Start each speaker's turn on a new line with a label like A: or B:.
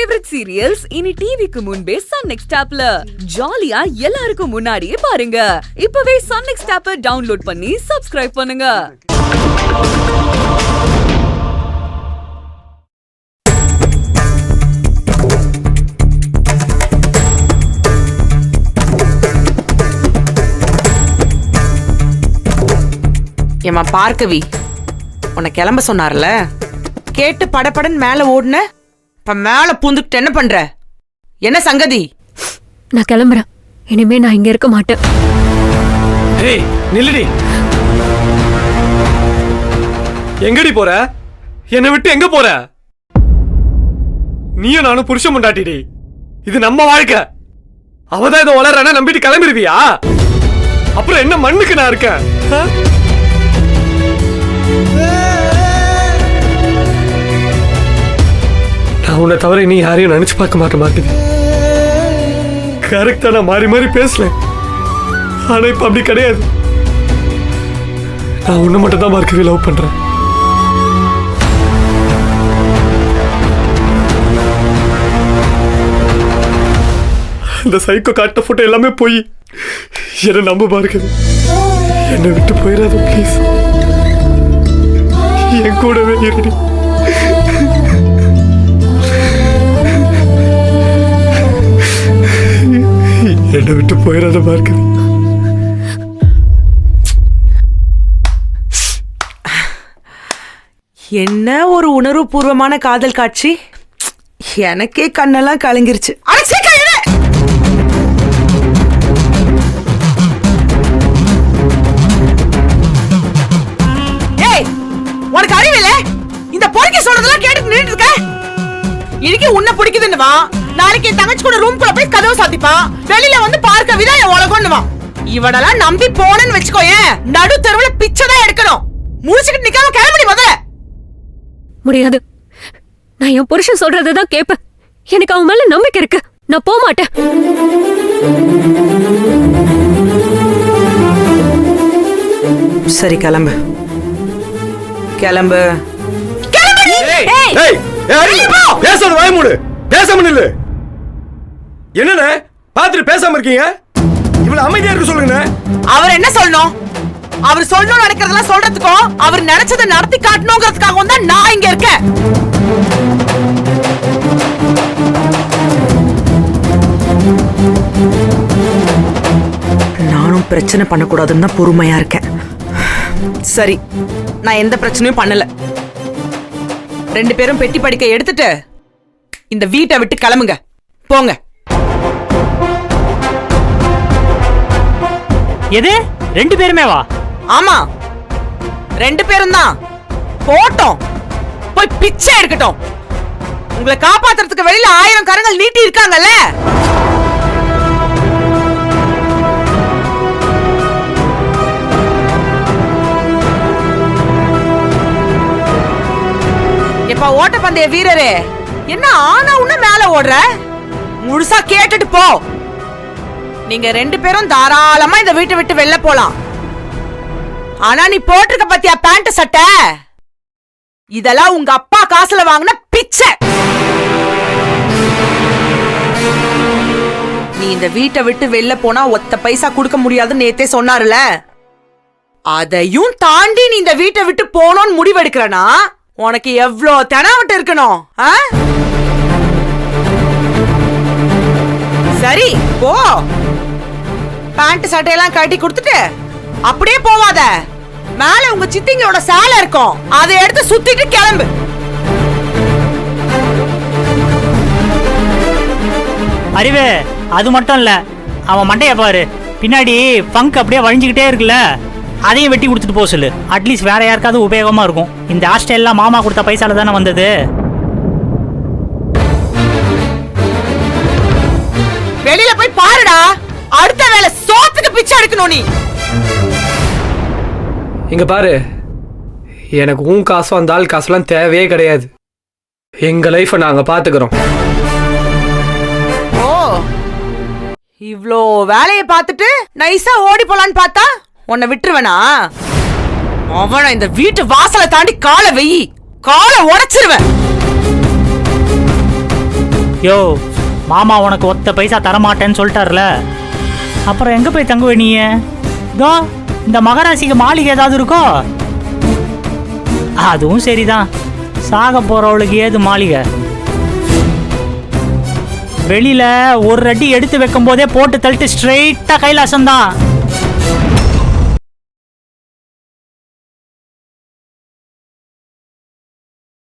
A: Favourite serials இனி டிவிக்கு முன்பே சன் நெக்ஸ்ட் ஆப்ல ஜாலியா எல்லாருக்கும் முன்னாடியே பாருங்க. இப்பவே சன் நெக்ஸ்ட் ஆப்பை டவுன்லோட் பண்ணி சப்ஸ்கிரைப் பண்ணுங்க.
B: ஏமா பார்க்கவி, உன்னை கிளம்ப சொன்னார்ல, கேட்டு படப்படன் மேல ஓடுன, இப்ப மேல பூந்துட்டு என்ன பண்ற? என்ன சங்கதி?
C: நான் கிளம்புறேன். இனிமே நான் இங்க இருக்க மாட்டேன்.
D: ஏய் நில்லுடி. எங்கடி போற? என்னை விட்டு எங்க போற? நீயும் நானும் புருஷன் முண்டாட்டிடி. இது நம்ம வாழ்க்கை. அவதான் இதை வளர்றானா நம்பிட்டு கிளம்பிடுவியா? அப்புறம் என்ன மண்ணுக்கு நான் இருக்கேன்? நான் உன்னை தவிர நீ யாரையும் நினைச்சு பார்க்க மாட்டேன். கரெக்டா நான் மாறி மாறி பேசல, ஆனா இப்ப அப்படி கிடையாது. நான் உன்னை மட்டும் தான் பார்க்கவே லவ் பண்றேன். இந்த சைக்கோ காட்ட போட்டோ எல்லாமே போய் என்ன நம்ப பார்க்குது. என்னை விட்டு போயிடாது ப்ளீஸ். என் கூடவே இருடி. என்னை விட்டு போயிடாத பார்க்குது.
B: என்ன ஒரு உணர்வுபூர்வமான காதல் காட்சி! எனக்கே கண்ணெல்லாம் கலங்கிருச்சு. உனக்கு அறிவில்ல? இந்த பொறுக்கி சொல்றதெல்லாம் கேட்டு நின்னுட்டு இருக்க. இன்னைக்கு உன்னை பிடிக்குதுன்னுவா, நாளைக்கு என் தங்கச்சி கூட ரூம்குள்ள போய் கதவு சாத்திப்பா, வெளியில வந்து பார்க்க விதா என் உலகம்னுவா. இவனெல்லாம் நம்பி போனேன்னு வச்சுக்கோயேன், நடு தெருவுல பிச்சைதான் எடுக்கணும். முடிச்சுக்கிட்டு நிக்காம கிளம்பி முத.
C: முடியாது. நான் என் புருஷன் சொல்றதுதான் கேட்பேன். எனக்கு அவன் மேல நம்பிக்கை இருக்கு. நான் போக மாட்டேன்.
B: சரி கிளம்பு. கிளம்பு.
D: பேசாத வாய் மூடு. பேசாம நில்லு. என்னண்ணே பாத்துட்டு பேசாம இருக்கீங்க? இவ்வளவு அமைதியா இருக்க சொல்லுங்க.
B: அவர் என்ன சொல்லணும்? அவர் சொல்லணும் நினைக்கிறதெல்லாம் சொல்றதுக்கும், அவர் நினைச்சதை நடத்தி காட்டணுங்கிறதுக்காகவும் தான் நான் இங்க இருக்கேன். நானும் பிரச்சனை பண்ணக்கூடாதுன்னு தான் பொறுமையா இருக்கேன். சரி, நான் எந்த பிரச்சனையும் பண்ணல. ரெண்டு பேரும் பெட்டி படிக்க எடுத்துட்டு இந்த வீட்டை விட்டு கிளம்புங்க. போங்க.
E: எது? ரெண்டு பேருமே வா?
B: ஆமா, ரெண்டு பேரும் தான். போட்டோம், போய் பிச்சை எடுக்கட்டும். உங்களை காப்பாத்துறதுக்கு வெளியில 1000 கரங்கள் நீட்டி இருக்காங்கல்ல. எப்ப ஓட்டப்பந்தய வீரரே, என்ன ஆனா உன்ன மேல ஓடுற? முழுசா கேட்டுட்டு போ. நீங்க ரெண்டு பேரும் தாராளமா இந்த வீட்டை விட்டு வெளில போலாம். ஆனா நீ போட்டிருக்க பத்தியா பேண்ட் சட்டை, இதெல்லாம் உங்க அப்பா காசுல வாங்கின பிச்சை. நீ இந்த வீட்டை விட்டு வெளில போனா ஒத்த பைசா கொடுக்க முடியாதுன்னு நேத்தே சொன்னாருல. அதையும் தாண்டி நீ இந்த வீட்டை விட்டு போனோன்னு முடிவெடுக்கிறனா உனக்கு எவ்ளோ தெனாவட்டு இருக்கணும்? சரி போ. பேண்ட் சட்டையெல்லாம் கட்டி கொடுத்துட்டு அப்படியே போவாத. மேல உங்க சித்திங்களோட சேலை இருக்கும், அதை எடுத்து சுத்திட்டு கிளம்பு.
E: அறிவு, அது மட்டும் இல்ல, அவன் மண்டைய பாரு, பின்னாடி பங்க் அப்படியே வழிஞ்சுக்கிட்டே இருக்குல்ல, அதையும் வெட்டி கொடுத்துட்டு போக சொல்லு. அட்லீஸ்ட் வேற யாருக்காவது உபயோகமா இருக்கும். இந்த ஹாஸ்டல்லாம் மாமா கொடுத்த பைசால தானே வந்தது.
B: வெளியில போய் பாருடா. அடுத்த வேலை சோத்துக்கு பிச்சை எடுக்கணும் நீ.
D: இங்க பாரு, எனக்கு உன் காசும் அந்த ஆள் காசுலாம் தேவையே கிடையாது. எங்க லைஃபை நாங்க பாத்துக்கிறோம்.
B: ஓ, இவ்ளோ வேலையை பார்த்துட்டு நைஸா ஓடி போலான்னு பார்த்தா உன்னை விட்டுருவனா? அவனை இந்த வீட்டு வாசலை தாண்டி காலை வெயி, காலை உடைச்சிருவேன்.
E: யோ மாமா உனக்கு ஒத்த பைசா தரமாட்டேன்னு சொல்லிட்டார்ல, அப்புறம் எங்கே போய் தங்குவே நீ? இதோ இந்த மகராசிக்கு மாளிகை ஏதாவது இருக்கோ? அதுவும் சரிதான், சாக போகிறவளுக்கு ஏது மாளிகை? வெளியில் ஒரு அடி எடுத்து வைக்கும் போதே போட்டு தள்ளிட்டு ஸ்ட்ரெயிட்டாக கைலாசம்தான்.